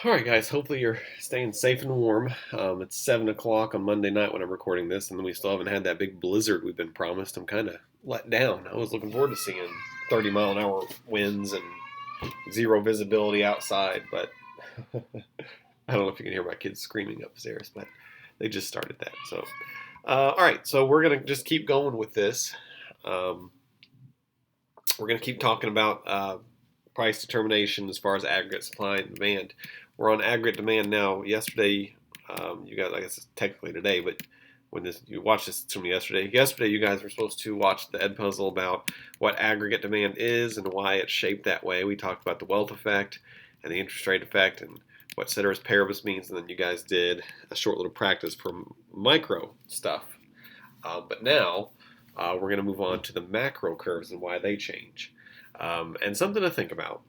All right, guys. Hopefully you're staying safe and warm. It's 7 o'clock on Monday night when I'm recording this, and we still haven't had that big blizzard we've been promised. I'm kind of let down. I was looking forward to seeing 30-mile-an-hour winds and zero visibility outside, but I don't know if you can hear my kids screaming upstairs, but they just started that. So, all right. So we're gonna just keep going with this. Um, we're gonna keep talking about price determination as far as aggregate supply and demand. We're on aggregate demand now. Yesterday, you guys, I guess it's technically today, but when you watched this from yesterday, you guys were supposed to watch the Ed puzzle about what aggregate demand is and why it's shaped that way. We talked about the wealth effect and the interest rate effect and what ceteris paribus means, and then you guys did a short little practice for micro stuff. But now we're going to move on to the macro curves and why they change. And something to think about.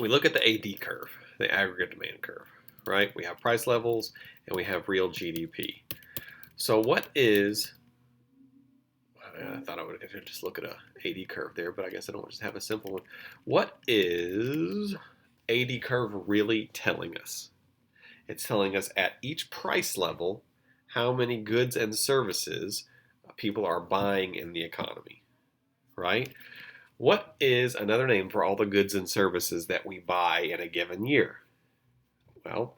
We look at the AD curve, the aggregate demand curve, right? We have price levels and we have real GDP. So what is, I thought I would just look at a AD curve there, but I guess I don't just have a simple one. What is AD curve really telling us? It's telling us at each price level how many goods and services people are buying in the economy, right? What is another name for all the goods and services that we buy in a given year? Well,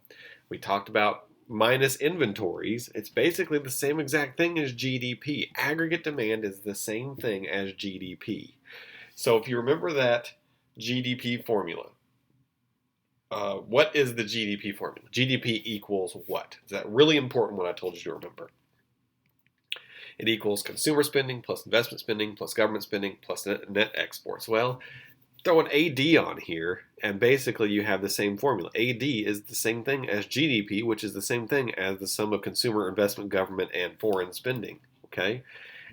we talked about minus inventories. It's basically the same exact thing as GDP. Aggregate demand is the same thing as GDP. So if you remember that GDP formula, what is the GDP formula? GDP equals what? Is that really important what I told you to remember? It equals consumer spending plus investment spending plus government spending plus net exports. Well, throw an AD on here, and basically you have the same formula. AD is the same thing as GDP, which is the same thing as the sum of consumer, investment, government, and foreign spending. Okay?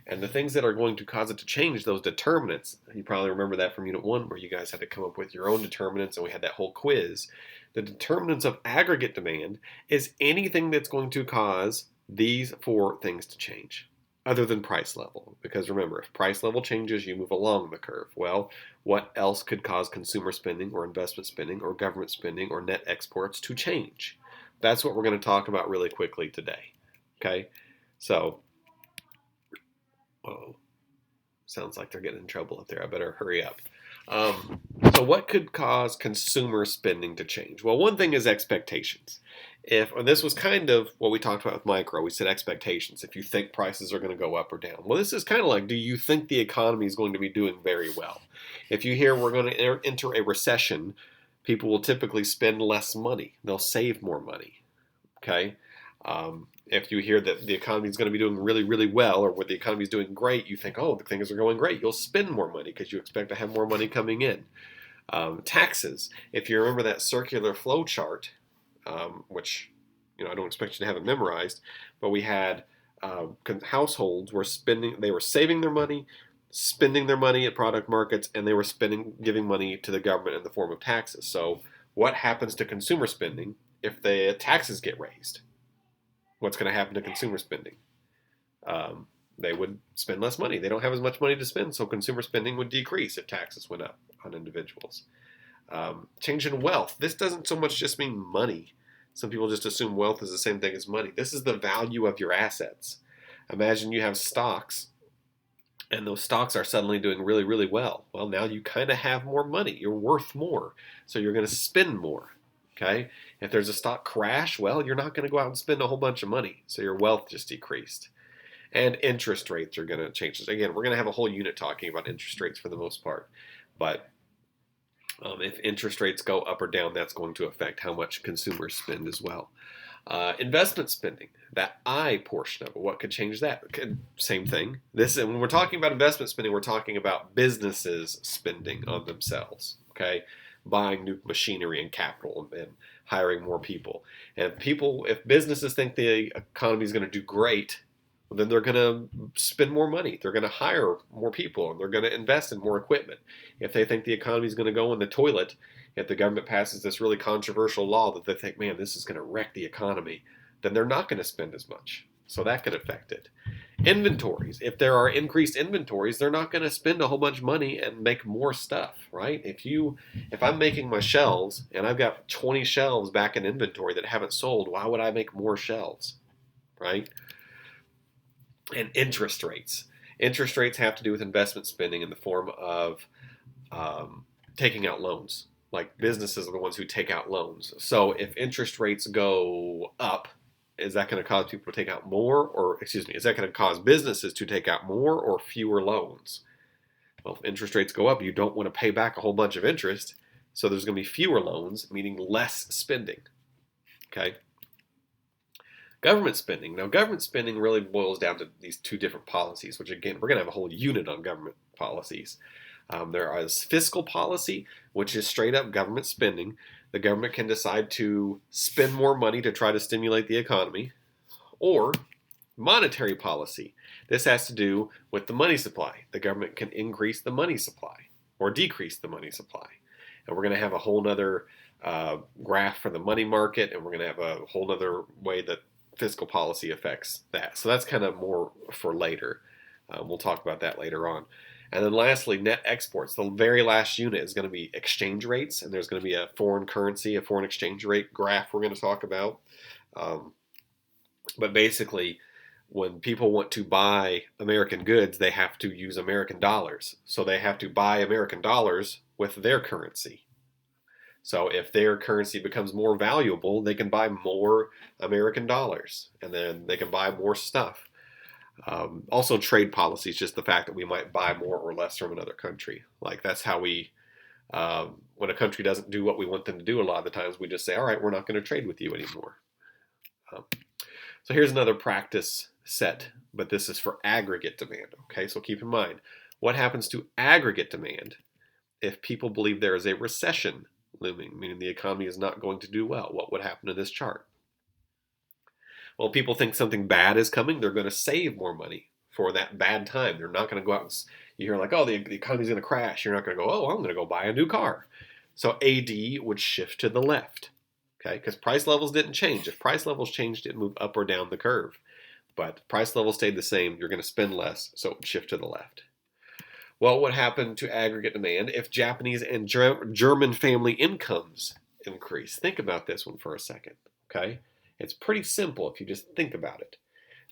And the things that are going to cause it to change, those determinants, you probably remember that from Unit 1 where you guys had to come up with your own determinants and we had that whole quiz. The determinants of aggregate demand is anything that's going to cause these four things to change other than price level. Because remember, if price level changes, you move along the curve. Well, what else could cause consumer spending or investment spending or government spending or net exports to change? That's what we're going to talk about really quickly today. Okay? So, oh, sounds like they're getting in trouble up there. I better hurry up. So what could cause consumer spending to change? Well, one thing is expectations. And this was kind of what we talked about with micro. We said expectations. If you think prices are going to go up or down. Well, this is kind of like, do you think the economy is going to be doing very well? If you hear we're going to enter a recession, people will typically spend less money. They'll save more money. Okay? If you hear that the economy is going to be doing really, really well, or what the economy is doing great, you think, oh, the things are going great. You'll spend more money because you expect to have more money coming in. Taxes. If you remember that circular flow chart, which I don't expect you to have it memorized, but we had households were they were saving their money, spending their money at product markets, and they were giving money to the government in the form of taxes. So what happens to consumer spending if the taxes get raised? What's going to happen to consumer spending? They would spend less money. They don't have as much money to spend, so consumer spending would decrease if taxes went up on individuals. Change in wealth. This doesn't so much just mean money. Some people just assume wealth is the same thing as money. This is the value of your assets. Imagine you have stocks, and those stocks are suddenly doing really, really well. Well, now you kind of have more money. You're worth more, so you're going to spend more. Okay? If there's a stock crash, well, you're not going to go out and spend a whole bunch of money, so your wealth just decreased. And interest rates are going to change. Again, we're going to have a whole unit talking about interest rates for the most part. But if interest rates go up or down, that's going to affect how much consumers spend as well. Investment spending, that I portion of it, what could change that? Same thing. And when we're talking about investment spending, we're talking about businesses spending on themselves. Okay, buying new machinery and capital and hiring more people. And if businesses think the economy is going to do great, then they're going to spend more money. They're going to hire more people, and they're going to invest in more equipment. If they think the economy is going to go in the toilet, if the government passes this really controversial law that they think, man, this is going to wreck the economy, then they're not going to spend as much. So that could affect it. Inventories. If there are increased inventories, they're not going to spend a whole bunch of money and make more stuff, right? If I'm making my shelves and I've got 20 shelves back in inventory that haven't sold, why would I make more shelves, right? And interest rates. Interest rates have to do with investment spending in the form of taking out loans. Like businesses are the ones who take out loans. So if interest rates go up, is that going to cause people to take out more? Or, excuse me, is that going to cause businesses to take out more or fewer loans? Well, if interest rates go up, you don't want to pay back a whole bunch of interest. So there's going to be fewer loans, meaning less spending. Okay? Government spending. Now, government spending really boils down to these two different policies, which again, we're going to have a whole unit on government policies. There is fiscal policy, which is straight up government spending. The government can decide to spend more money to try to stimulate the economy, or monetary policy. This has to do with the money supply. The government can increase the money supply or decrease the money supply. And we're going to have a whole other graph for the money market, and we're going to have a whole other way that fiscal policy affects that. So that's kind of more for later. We'll talk about that later on. And then lastly, net exports. The very last unit is going to be exchange rates, and there's going to be a foreign currency, a foreign exchange rate graph we're going to talk about. But basically, when people want to buy American goods, they have to use American dollars. So they have to buy American dollars with their currency. So if their currency becomes more valuable, they can buy more American dollars, and then they can buy more stuff. Also, trade policy is just the fact that we might buy more or less from another country. Like that's how when a country doesn't do what we want them to do, a lot of the times we just say, all right, we're not going to trade with you anymore. So here's another practice set, but this is for aggregate demand. Okay, so keep in mind, what happens to aggregate demand if people believe there is a recession looming, meaning the economy is not going to do well? What would happen to this chart? Well, people think something bad is coming. They're going to save more money for that bad time. They're not going to go out and you hear like, oh, the economy's going to crash. You're not going to go, oh, I'm going to go buy a new car. So AD would shift to the left, okay? Because price levels didn't change. If price levels changed, it moved up or down the curve. But price levels stayed the same. You're going to spend less, so it would shift to the left. Well, what would happen to aggregate demand if Japanese and German family incomes increase? Think about this one for a second, okay? It's pretty simple if you just think about it.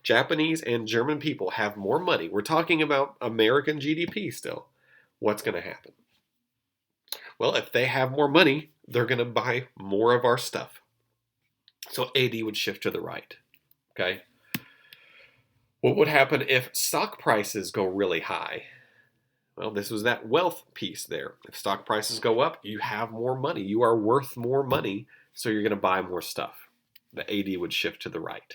Japanese and German people have more money. We're talking about American GDP still. What's going to happen? Well, if they have more money, they're going to buy more of our stuff. So AD would shift to the right. Okay? What would happen if stock prices go really high? Well, this was that wealth piece there. If stock prices go up, you have more money. You are worth more money, so you're going to buy more stuff. The AD would shift to the right.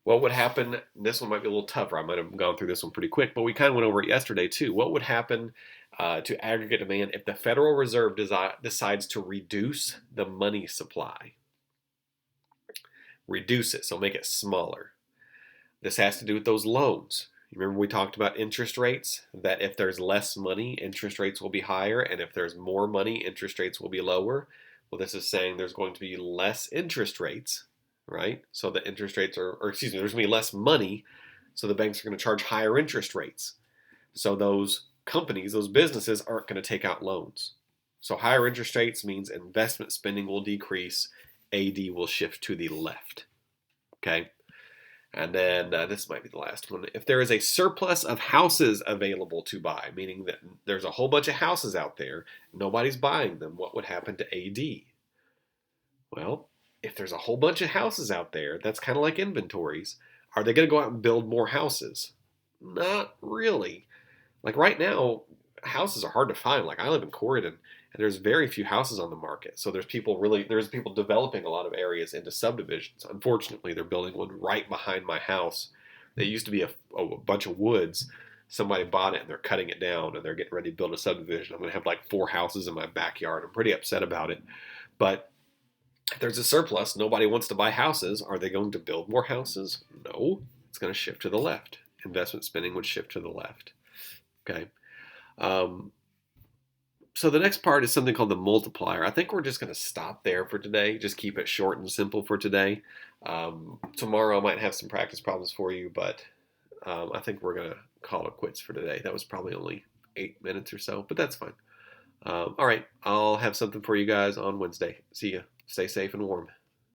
What would happen, this one might be a little tougher, I might have gone through this one pretty quick, but we kind of went over it yesterday too. What would happen to aggregate demand if the Federal Reserve decides to reduce the money supply? Reduce it, so make it smaller. This has to do with those loans. You remember we talked about interest rates, that if there's less money, interest rates will be higher, and if there's more money, interest rates will be lower. Well, this is saying there's going to be less interest rates, right? So the interest rates there's going to be less money, so the banks are going to charge higher interest rates. So those companies, those businesses aren't going to take out loans. So higher interest rates means investment spending will decrease, AD will shift to the left, okay? And then this might be the last one. If there is a surplus of houses available to buy, meaning that there's a whole bunch of houses out there, nobody's buying them, what would happen to AD? Well, if there's a whole bunch of houses out there, that's kind of like inventories. Are they going to go out and build more houses? Not really. Like right now, houses are hard to find. Like I live in Corridon, and there's very few houses on the market. So there's people developing a lot of areas into subdivisions. Unfortunately, they're building one right behind my house. They used to be a bunch of woods. Somebody bought it and they're cutting it down and they're getting ready to build a subdivision. I'm going to have like 4 houses in my backyard. I'm pretty upset about it. But if there's a surplus, nobody wants to buy houses. Are they going to build more houses? No. It's going to shift to the left. Investment spending would shift to the left. Okay. So the next part is something called the multiplier. I think we're just going to stop there for today. Just keep it short and simple for today. Tomorrow I might have some practice problems for you, but I think we're going to call it quits for today. That was probably only 8 minutes or so, but that's fine. All right, I'll have something for you guys on Wednesday. See ya. Stay safe and warm.